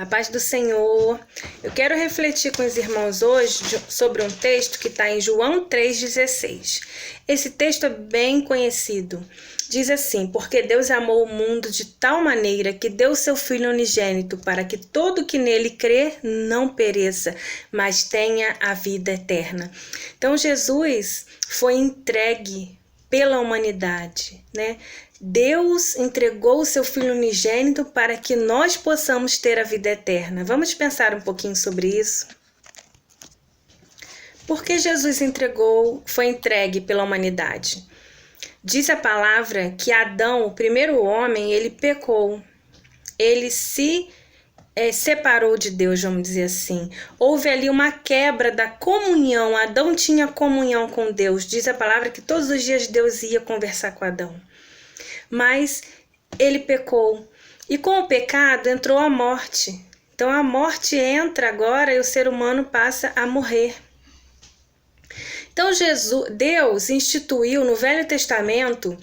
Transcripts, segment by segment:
A paz do Senhor. Eu quero refletir com os irmãos hoje sobre um texto que está em João 3,16. Esse texto é bem conhecido. Diz assim: porque Deus amou o mundo de tal maneira que deu seu Filho unigênito para que todo que nele crê não pereça, mas tenha a vida eterna. Então Jesus foi entregue pela humanidade, né? Deus entregou o seu Filho unigênito para que nós possamos ter a vida eterna. Vamos pensar um pouquinho sobre isso? Por que Jesus foi entregue pela humanidade? Diz a palavra que Adão, o primeiro homem, ele pecou. Ele se separou de Deus, vamos dizer assim. Houve ali uma quebra da comunhão. Adão tinha comunhão com Deus. Diz a palavra que todos os dias Deus ia conversar com Adão. Mas ele pecou. E com o pecado entrou a morte. Então a morte entra agora e o ser humano passa a morrer. Então Deus instituiu no Velho Testamento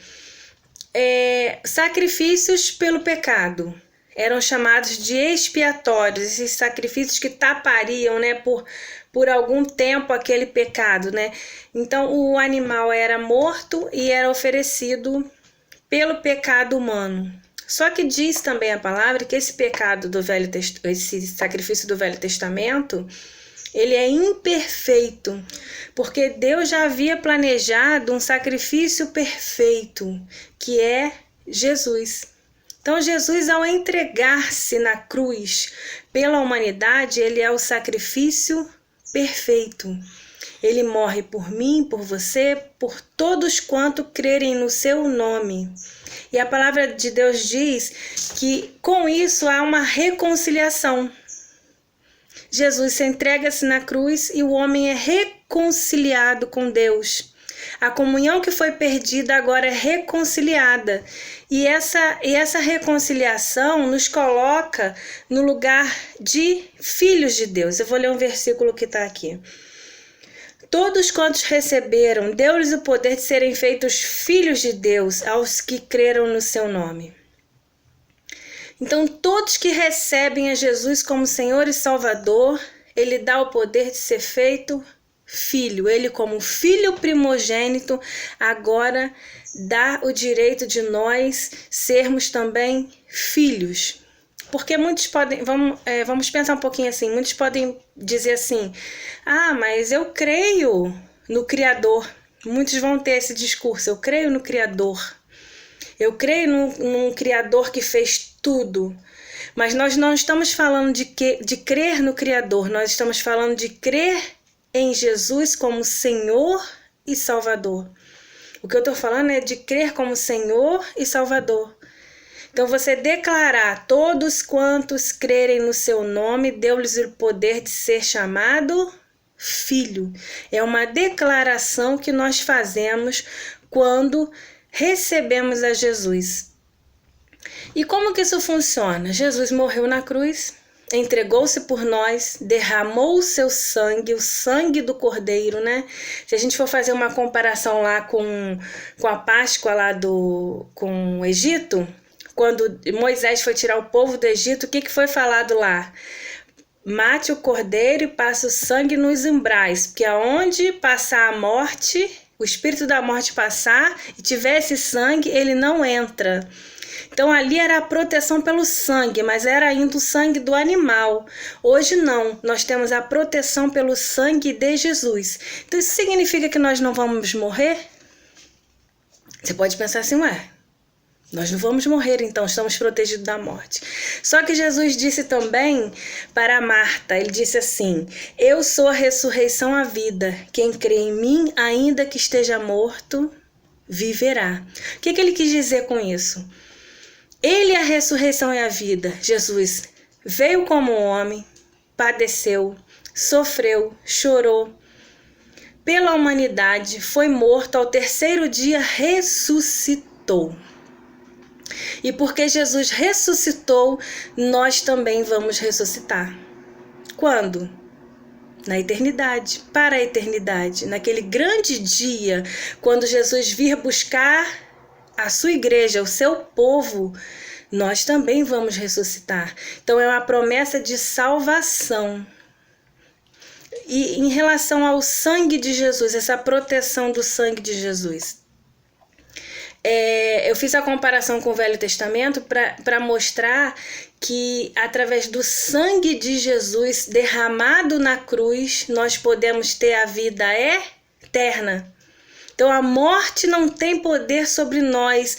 sacrifícios pelo pecado. Eram chamados de expiatórios, esses sacrifícios que tapariam, né, por algum tempo aquele pecado, né? Então o animal era morto e era oferecido pelo pecado humano. Só que diz também a palavra que esse esse sacrifício do Velho Testamento, ele é imperfeito, porque Deus já havia planejado um sacrifício perfeito, que é Jesus. Então Jesus, ao entregar-se na cruz pela humanidade, ele é o sacrifício perfeito. Ele morre por mim, por você, por todos quanto crerem no seu nome. E a palavra de Deus diz que com isso há uma reconciliação. Jesus se entrega-se na cruz e o homem é reconciliado com Deus. A comunhão que foi perdida agora é reconciliada. E essa reconciliação nos coloca no lugar de filhos de Deus. Eu vou ler um versículo que está aqui. Todos quantos receberam, deu-lhes o poder de serem feitos filhos de Deus, aos que creram no seu nome. Então, todos que recebem a Jesus como Senhor e Salvador, ele dá o poder de ser feito filho. Ele, como filho primogênito, agora dá o direito de nós sermos também filhos. Porque muitos podem, vamos pensar um pouquinho assim, muitos podem dizer assim: ah, mas eu creio no Criador. Muitos vão ter esse discurso: eu creio no Criador. Eu creio num Criador que fez tudo. Mas nós não estamos falando de crer no Criador, nós estamos falando de crer em Jesus como Senhor e Salvador. O que eu estou falando é de crer como Senhor e Salvador. Então você declarar: todos quantos crerem no seu nome, deu-lhes o poder de ser chamado filho. É uma declaração que nós fazemos quando recebemos a Jesus. E como que isso funciona? Jesus morreu na cruz, entregou-se por nós, derramou o seu sangue, o sangue do Cordeiro, né? Se a gente for fazer uma comparação lá com a Páscoa lá com o Egito, quando Moisés foi tirar o povo do Egito, o que foi falado lá? Mate o cordeiro e passe o sangue nos umbrais, porque aonde passar a morte, o espírito da morte passar e tiver esse sangue, ele não entra. Então ali era a proteção pelo sangue, mas era ainda o sangue do animal. Hoje não, nós temos a proteção pelo sangue de Jesus. Então isso significa que nós não vamos morrer? Você pode pensar assim: ué, nós não vamos morrer, então estamos protegidos da morte. Só que Jesus disse também para Marta, ele disse assim: eu sou a ressurreição e a vida. Quem crê em mim, ainda que esteja morto, viverá. O que ele quis dizer com isso? Ele é a ressurreição e a vida. Jesus veio como homem, padeceu, sofreu, chorou pela humanidade, foi morto, ao terceiro dia ressuscitou. E porque Jesus ressuscitou, nós também vamos ressuscitar. Quando? Na eternidade, para a eternidade, naquele grande dia, quando Jesus vir buscar a sua igreja, o seu povo, nós também vamos ressuscitar. Então é uma promessa de salvação. E em relação ao sangue de Jesus, essa proteção do sangue de Jesus, eu fiz a comparação com o Velho Testamento para mostrar que através do sangue de Jesus derramado na cruz, nós podemos ter a vida eterna. Então a morte não tem poder sobre nós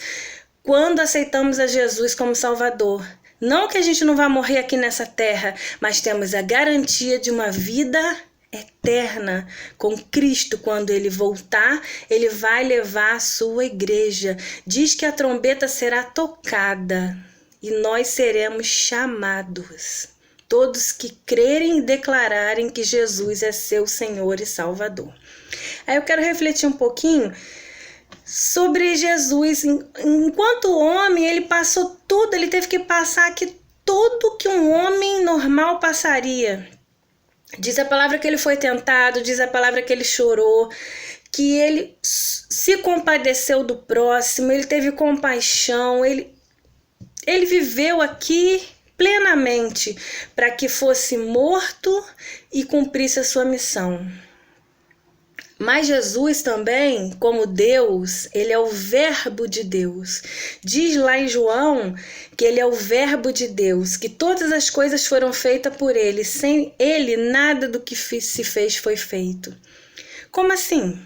quando aceitamos a Jesus como Salvador. Não que a gente não vá morrer aqui nessa terra, mas temos a garantia de uma vida eterna com Cristo. Quando ele voltar, ele vai levar a sua igreja. Diz que a trombeta será tocada e nós seremos chamados. Todos que crerem e declararem que Jesus é seu Senhor e Salvador. Aí eu quero refletir um pouquinho sobre Jesus. Enquanto homem, ele passou tudo, ele teve que passar aqui tudo que um homem normal passaria. Diz a palavra que ele foi tentado, diz a palavra que ele chorou, que ele se compadeceu do próximo, ele teve compaixão, ele viveu aqui plenamente para que fosse morto e cumprisse a sua missão. Mas Jesus também, como Deus, ele é o verbo de Deus. Diz lá em João que ele é o verbo de Deus, que todas as coisas foram feitas por ele. Sem ele, nada do que se fez foi feito. Como assim?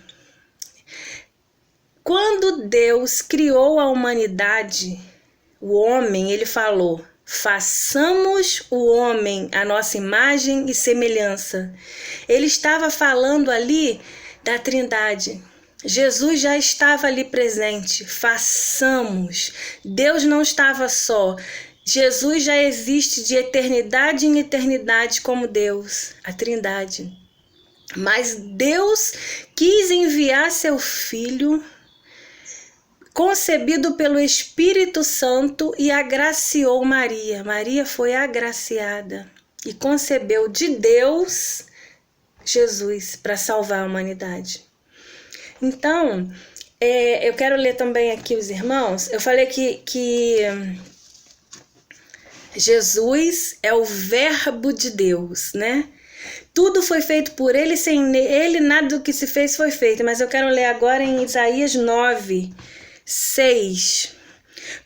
Quando Deus criou a humanidade, o homem, ele falou: façamos o homem à nossa imagem e semelhança. Ele estava falando ali da Trindade. Jesus já estava ali presente. Façamos. Deus não estava só. Jesus já existe de eternidade em eternidade como Deus, a Trindade. Mas Deus quis enviar seu Filho, concebido pelo Espírito Santo, e agraciou Maria. Maria foi agraciada e concebeu de Deus Jesus para salvar a humanidade. Então, eu quero ler também aqui os irmãos. Eu falei que Jesus é o verbo de Deus, né? Tudo foi feito por ele, sem ele nada do que se fez foi feito. Mas eu quero ler agora em Isaías 9, 6.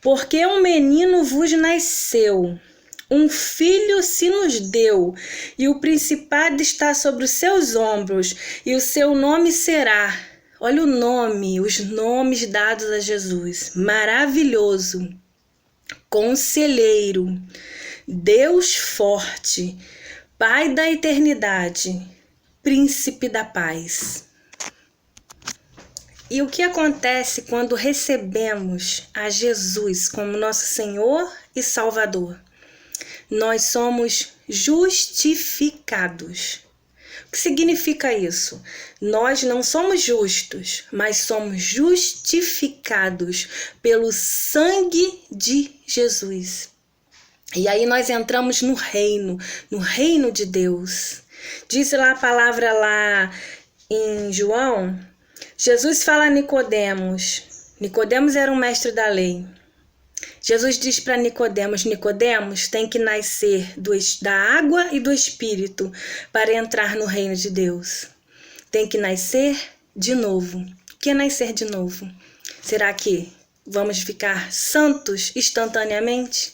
Porque um menino vos nasceu, um filho se nos deu, e o principado está sobre os seus ombros, e o seu nome será, olha o nome, os nomes dados a Jesus: Maravilhoso, Conselheiro, Deus Forte, Pai da Eternidade, Príncipe da Paz. E o que acontece quando recebemos a Jesus como nosso Senhor e Salvador? Nós somos justificados. O que significa isso? Nós não somos justos, mas somos justificados pelo sangue de Jesus. E aí nós entramos no reino de Deus. Diz lá a palavra lá em João, Jesus fala a Nicodemos. Nicodemos era um mestre da lei. Jesus diz para Nicodemos: Nicodemos tem que nascer da água e do Espírito para entrar no reino de Deus. Tem que nascer de novo. O que é nascer de novo? Será que vamos ficar santos instantaneamente?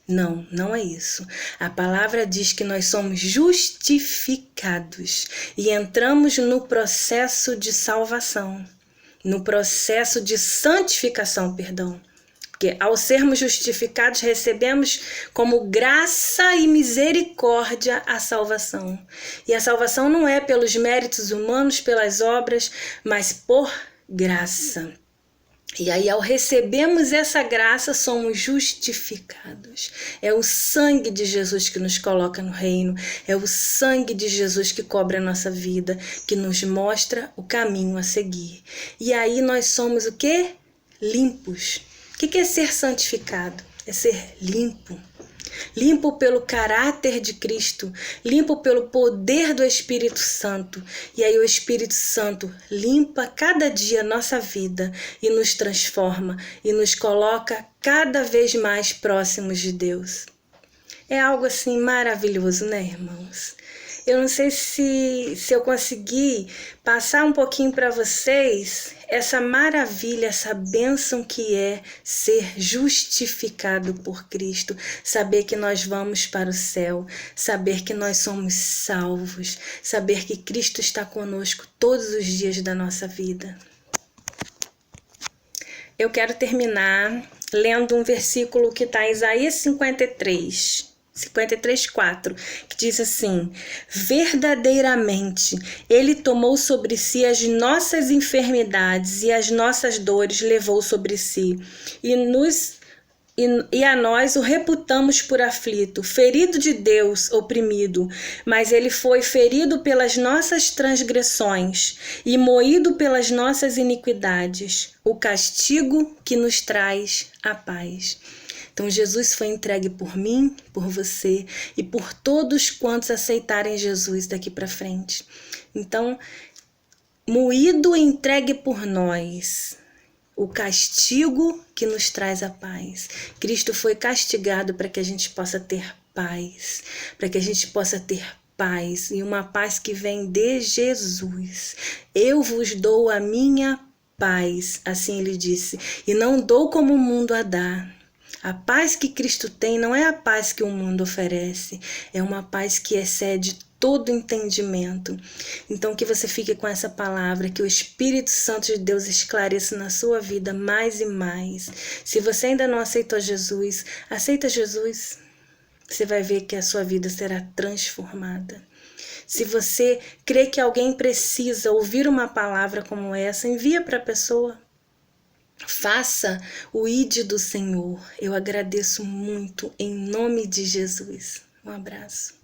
Não, não é isso. A palavra diz que nós somos justificados e entramos no processo de salvação, no processo de santificação, perdão. Porque ao sermos justificados, recebemos como graça e misericórdia a salvação. E a salvação não é pelos méritos humanos, pelas obras, mas por graça. E aí, ao recebermos essa graça, somos justificados. É o sangue de Jesus que nos coloca no reino. É o sangue de Jesus que cobre a nossa vida, que nos mostra o caminho a seguir. E aí nós somos o quê? Limpos. O que é ser santificado? É ser limpo. limpo pelo caráter de Cristo, limpo pelo poder do Espírito Santo. E aí o Espírito Santo limpa cada dia a nossa vida e nos transforma e nos coloca cada vez mais próximos de Deus. É algo assim maravilhoso, né, irmãos? Eu não sei se eu consegui passar um pouquinho para vocês essa maravilha, essa bênção que é ser justificado por Cristo, saber que nós vamos para o céu, saber que nós somos salvos, saber que Cristo está conosco todos os dias da nossa vida. Eu quero terminar lendo um versículo que está em Isaías 53:4, que diz assim: verdadeiramente ele tomou sobre si as nossas enfermidades e as nossas dores levou sobre si, e a nós o reputamos por aflito, ferido de Deus, oprimido, mas ele foi ferido pelas nossas transgressões e moído pelas nossas iniquidades, o castigo que nos traz a paz. Então Jesus foi entregue por mim, por você e por todos quantos aceitarem Jesus daqui para frente. Então, moído e entregue por nós, o castigo que nos traz a paz. Cristo foi castigado para que a gente possa ter paz, para que a gente possa ter paz, e uma paz que vem de Jesus. Eu vos dou a minha paz, assim ele disse, e não dou como o mundo a dá. A paz que Cristo tem não é a paz que o mundo oferece, é uma paz que excede todo entendimento. Então que você fique com essa palavra, que o Espírito Santo de Deus esclareça na sua vida mais e mais. Se você ainda não aceitou Jesus, aceita Jesus. Você vai ver que a sua vida será transformada. Se você crê que alguém precisa ouvir uma palavra como essa, envia para a pessoa. Faça o ID do Senhor. Eu agradeço muito em nome de Jesus. Um abraço.